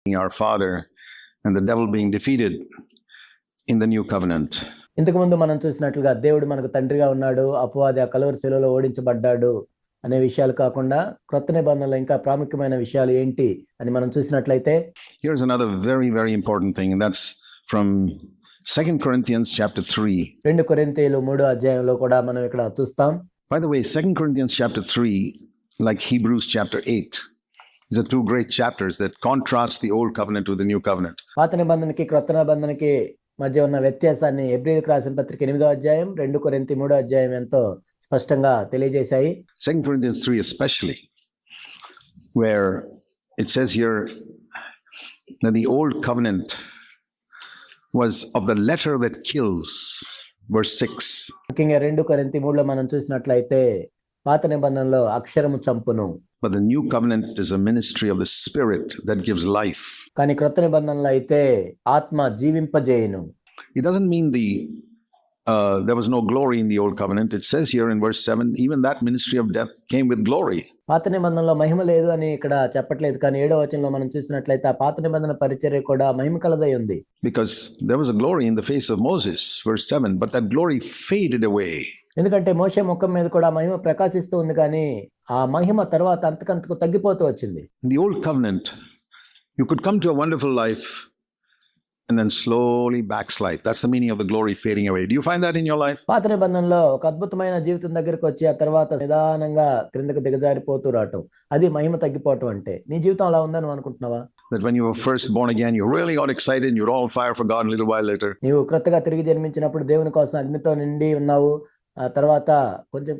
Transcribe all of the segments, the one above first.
our Father and the devil being defeated in the new covenant. ఇంతకు ముందు మనం చూసినట్లుగా దేవుడు మనకు తండ్రిగా ఉన్నాడు, అపవాది ఆ కలువరి శిలువలో ఓడించబడ్డాడు అనే విషయాలు కాకుండా క్రొత్త నిబంధనలో ఇంకా ప్రాముఖ్యమైన విషయాలు ఏంటి అని మనం చూసినట్లయితే, here's another very important thing, and that's from 2 Corinthians chapter 3. 2 కొరింథీయులు 3వ అధ్యాయంలో కూడా మనం ఇక్కడ చూస్తాం. By the way, 2 Corinthians chapter 3, like Hebrews chapter 8, these are two great chapters that contrast the old covenant with the new covenant. పాత నిబంధనకి క్రొత్త నిబంధనకి మధ్య ఉన్న వ్యత్యాసాన్ని హెబ్రీయులకు రాసిన పత్రిక 8వ అధ్యాయం, 2 కొరింథీ 3వ అధ్యాయం ఎంతో స్పష్టంగా తెలియజేశాయి. 2 Corinthians 3 especially, where it says here that the old covenant was of the letter that kills, verse 6. ముఖ్యంగా 2 కొరింథీ 3లో మనం చూసినట్లయితే పాత నిబంధనలో అక్షరము చంపును, but the new covenant is a ministry of the Spirit that gives life. కానీ క్రొత్త నిబంధనలో అయితే ఆత్మ జీవింపజేయును. It doesn't mean there was no glory in the old covenant. It says here in verse 7, even that ministry of death came with glory. పాత నిబంధనలో మహిమ లేదు అని ఇక్కడ చెప్పట్లేదు, కానీ 7వ వచనంలో మనం చూసినట్లయితే ఆ పాత నిబంధన పరిచర్య కూడా మహిమ కలదై ఉంది. Because there was a glory in the face of Moses, verse 7, but that glory faded away. ఎందుకంటే మోషే ముఖం మీద కూడా మహిమ ప్రకాశిస్తూ ఉంది, కానీ ఆ మహిమ తర్వాత అంతకంతకు తగ్గిపోతూ వచ్చింది. In the old covenant, you could come to a wonderful life and then slowly backslide. That's the meaning of the glory fading away. Do you find that in your life? పాత నిబంధనలో ఒక అద్భుతమైన జీవితం దగ్గరికి వచ్చి ఆ తర్వాత నిదానంగా క్రిందకు దిగజారిపోతూ రావటం, అది మహిమ తగ్గిపోవటం అంటే. నీ జీవితం అలా ఉందని నువ్వు అనుకుంటున్నావా? That when you were first born again, you really got excited and you're all fire for God, and a little while later నీవు క్రొత్తగా తిరిగి జన్మించినప్పుడు దేవుని కోసం అగ్నితో నిండి ఉన్నావు, ఆ తర్వాత కొంచెం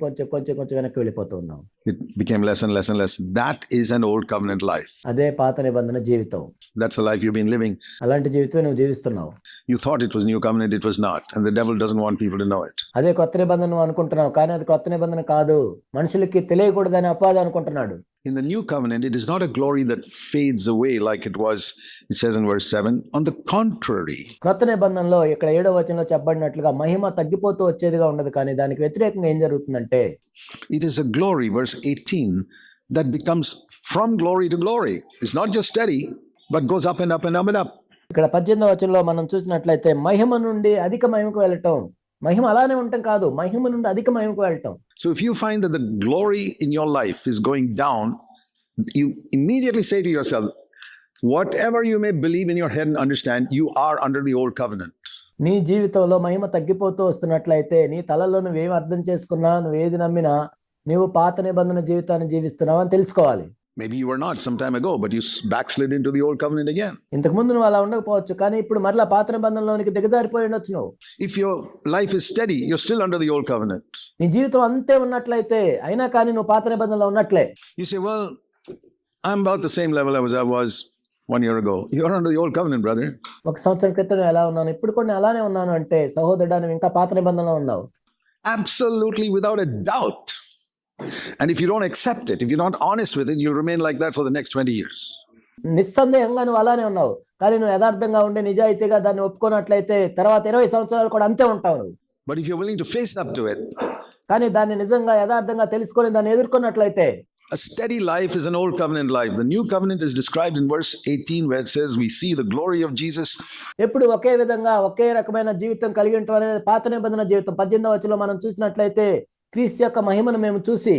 వెనక్కి వెళ్ళిపోతూ ఉన్నావు. it became less and less and less. That is an old covenant life. అదే పాత నిబంధన జీవితం. That's the life you've been living. అలాంటి జీవితం నువ్వు జీవిస్తున్నావు. You thought it was new covenant, it was not, and the devil doesn't want people to know it. అదే కొత్త నిబంధన నువ్వు అనుకుంటున్నావు, కానీ అది కొత్త నిబంధన కాదు, మనుషులకి తెలియకూడదని అపవాది అనుకుంటున్నాడు. In the new covenant, it is not a glory that fades away like it was, it says in verse 7. On the contrary. క్రొత్త నిబంధనలో ఇక్కడ 7వ వచనంలో చెప్పబడినట్లుగా మహిమ తగ్గిపోతూ వచ్చేదిగా ఉండదు, కానీ దానికి వ్యతిరేకంగా ఏం జరుగుతుందంటే, it is a glory, verse 18, that becomes from glory to glory. It's not just steady, but goes up and up and up and up. ఇక్కడ 18వ వచనంలో మనం చూసినట్లయితే మహిమ నుండి అధిక మహిమకు వెళ్ళటం, మహిమ అలానే ఉండటం కాదు, మహిమ నుండి అధిక మహిమకు వెళ్ళటం. So if you find that the glory in your life is going down, you immediately say to yourself, whatever you may believe in your head and understand, you are under the old covenant. నీ జీవితంలో మహిమ తగ్గిపోతూ వస్తున్నట్లయితే నీ తలలో నువ్వేం అర్థం చేసుకున్నా, నువ్వేది నమ్మినా, నీవు పాత నిబంధన జీవితాన్ని జీవిస్తున్నావు అని తెలుసుకోవాలి. Maybe you were not some time ago, but you backslid into the old covenant again. ఇంతకు ముందు నువ్వు అలా ఉండకపోవచ్చు, కానీ ఇప్పుడు మరలా పాత నిబంధనలోనికి దిగజారిపోయి ఉండొచ్చు నువ్వు. If your life is steady, you're still under the old covenant. నీ జీవితం అంతే ఉన్నట్లయితే, అయినా కానీ నువ్వు పాత నిబంధనలో ఉన్నట్లే. You say, well, I'm about the same level I was 1 year ago. You're under the old covenant, brother. ఒక సంవత్సరం క్రితం ఎలా ఉన్నాను, ఇప్పుడు కూడా అలానే ఉన్నాను అంటే, సహోదరుడా నువ్వు ఇంకా పాత నిబంధనలో ఉన్నావు. Absolutely, without a doubt. And if you don't accept it, if you're not honest with it, you'll remain like that for the next 20 years. నిస్సందేహంగా నువ్వు అలానే ఉన్నావు, కానీ నువ్వు యథార్థంగా ఉండే నిజాయితీగా దాన్ని ఒప్పుకున్నట్లయితే తర్వాత 20 సంవత్సరాలు కూడా అంతే ఉంటావు నువ్వు. But if you're willing to face up to it, కానీ దాన్ని నిజంగా యథార్థంగా తెలుసుకొని దాన్ని ఎదుర్కొన్నట్లయితే, a steady life is an old covenant life. The new covenant is described in verse 18, where it says we see the glory of Jesus. ఎప్పుడు ఒకే విధంగా ఒకే రకమైన జీవితం కలిగి ఉండటం అనేది పాత నిబంధన జీవితం. 18వ వచనంలో మనం చూసినట్లయితే క్రీస్తు యొక్క మహిమను మేము చూసి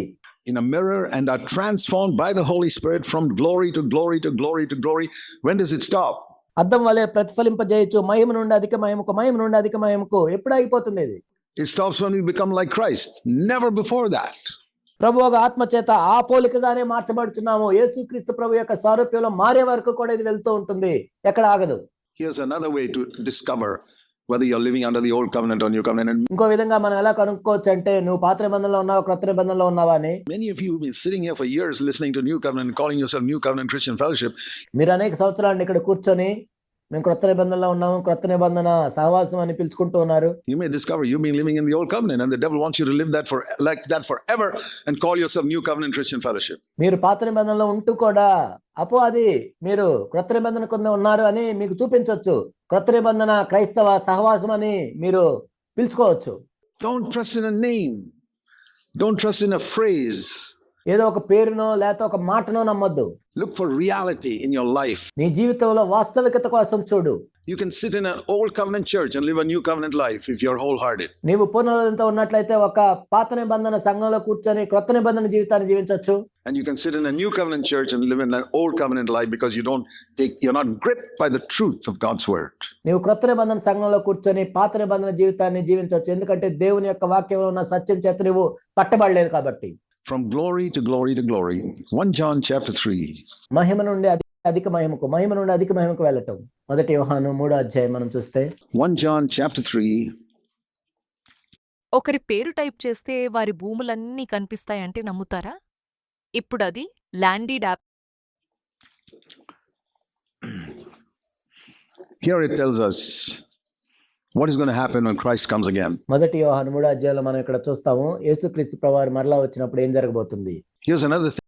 in a mirror and are transformed by the Holy Spirit from glory to glory to glory to glory. When does it stop? అద్దం వలె ప్రతిఫలింపజేయచ్చు, మహిమ నుండి అధిక మహిమకు, మహిమ నుండి అధిక మహిమకు. ఎప్పుడు ఆగిపోతుంది ఇది? It stops when we become like Christ. Never before that. ప్రభువుగా ఆత్మ చేత ఆ పోలికగానే మార్చబడుచున్నాము. యేసుక్రీస్తు ప్రభు యొక్క సారూప్యంలో మారే వరకు కూడా ఇది వెళ్తూ ఉంటుంది, ఎక్కడ ఆగదు. Here's another way to discover whether you're living under the old covenant or new covenant. ఇంకో విధంగా మనం ఎలా కనుక్కోవచ్చు అంటే, నువ్వు పాత నిబంధనలో ఉన్నావా క్రొత్త నిబంధనలో ఉన్నావా అని. Many of you have been sitting here for years listening to New Covenant and calling yourself New Covenant Christian Fellowship. మీరు అనేక సంవత్సరాలు ఇక్కడ కూర్చొని మేము క్రొత్త నిబంధనలో ఉన్నాము, క్రొత్త నిబంధన సహవాసం అని పిలుచుకుంటూ ఉన్నారు. You may discover you've been living in the old covenant and the devil wants you to live that like that forever and call yourself New Covenant Christian Fellowship. మీరు పాత నిబంధనలో ఉంటూ కూడా అపవాది మీరు క్రొత్త నిబంధన కింద ఉన్నారు అని మీకు చూపించవచ్చు. క్రొత్త నిబంధన క్రైస్తవ సహవాసం అని మీరు పిలుచుకోవచ్చు. Don't trust in a name. Don't trust in a phrase. ఏదో ఒక పేరునో లేకపోతే ఒక మాటనో నమ్మొద్దు. Look for reality in your life. నీ జీవితంలో వాస్తవికత కోసం చూడు. You can sit in an old covenant church and live a new covenant life if you're wholehearted. నీవు పూర్ణహృదయంతో ఉన్నట్లయితే ఒక పాత నిబంధన సంఘంలో కూర్చొని క్రొత్త నిబంధన జీవితాన్ని జీవించవచ్చు. And you can sit in a new covenant church and live in an old covenant life because you're not gripped by the truth of God's word. నీవు క్రొత్త నిబంధన సంఘంలో కూర్చొని పాత నిబంధన జీవితాన్ని జీవించవచ్చు. ఎందుకంటే దేవుని యొక్క వాక్యంలో ఉన్న సత్యం చేత నువ్వు పట్టబడలేదు కాబట్టి. From glory to glory to glory. 1 John chapter 3. మహిమ నుండి అధిక మహిమకు, మహిమ నుండి అధిక మహిమకు వెళ్ళటం. 1 యోహాను 3వ అధ్యాయం మనం చూస్తే 1 John chapter 3. ఒకరి పేరు టైప్ చేస్తే వారి భూములన్నీ కనిపిస్తాయంటే నమ్ముతారా? ఇప్పుడు అది ల్యాండీడ్ app. Here it tells us what is going to happen when Christ comes again. 1 యోహాను 3వ అధ్యాయంలో మనం ఇక్కడ చూస్తాము యేసుక్రీస్తు ప్రభువారు మరలా వచ్చినప్పుడు ఏం జరగబోతుంది. Here's another thing